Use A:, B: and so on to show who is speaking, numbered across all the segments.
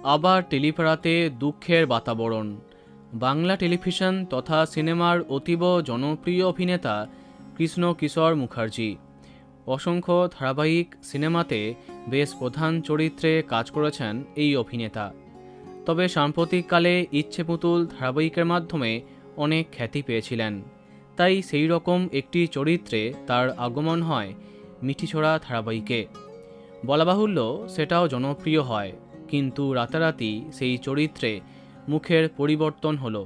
A: আবার টেলিপাড়াতে দুঃখের বাতাবরণ। বাংলা টেলিভিশন তথা সিনেমার অতীব জনপ্রিয় অভিনেতা কৃষ্ণ কিশোর মুখার্জি অসংখ্য ধারাবাহিক সিনেমাতে বেশ প্রধান চরিত্রে কাজ করেছেন এই অভিনেতা। তবে সাম্প্রতিককালে ইচ্ছে পুতুল ধারাবাহিকের মাধ্যমে অনেক খ্যাতি পেয়েছিলেন। তাই সেই রকম একটি চরিত্রে তার আগমন হয় মিঠিছোড়া ধারাবাহিকে। বলা বাহুল্য সেটাও জনপ্রিয় হয়, কিন্তু রাতারাতি সেই চরিত্রে মুখের পরিবর্তন হলো।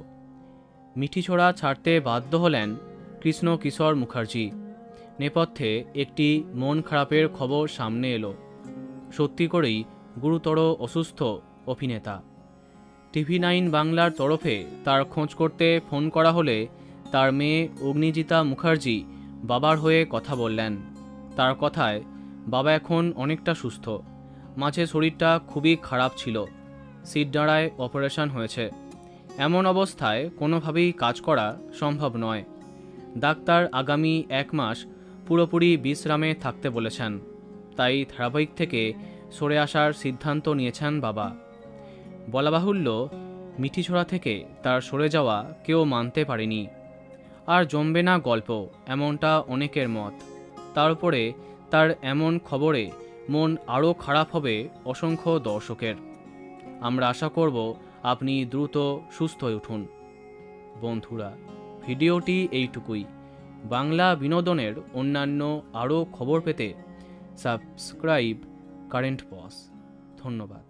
A: মিঠিছোড়া ছাড়তে বাধ্য হলেন কৃষ্ণ কিশোর মুখার্জি। নেপথ্যে একটি মন খারাপের খবর সামনে এলো। সত্যি করেই গুরুতর অসুস্থ অভিনেতা। TV9 বাংলার তরফে তার খোঁজ করতে ফোন করা হলে তার মেয়ে অগ্নিজিতা মুখার্জি বাবার হয়ে কথা বললেন। তার কথায় বাবা এখন অনেকটা সুস্থ, মাঝে শরীরটা খুবই খারাপ ছিল, শিরদাঁড়ায় অপারেশন হয়েছে। এমন অবস্থায় কোনোভাবেই কাজ করা সম্ভব নয়। ডাক্তার আগামী 1 মাস পুরোপুরি বিশ্রামে থাকতে বলেছেন। তাই ধারাবাহিক থেকে সরে আসার সিদ্ধান্ত নিয়েছেন বাবা। বলা বাহুল্য মিঠিছোড়া থেকে তার সরে যাওয়া কেউ মানতে পারেনি। আর জমবে না গল্প, এমনটা অনেকের মত। তার উপরে তার এমন খবরে মন আরও খারাপ হবে অসংখ্য দর্শকের। আমরা আশা করব আপনি দ্রুত সুস্থ হয়ে উঠুন। বন্ধুরা, ভিডিওটি এইটুকুই। বাংলা বিনোদনের অন্যান্য আরও খবর পেতে সাবস্ক্রাইব কারেন্ট পজ। ধন্যবাদ।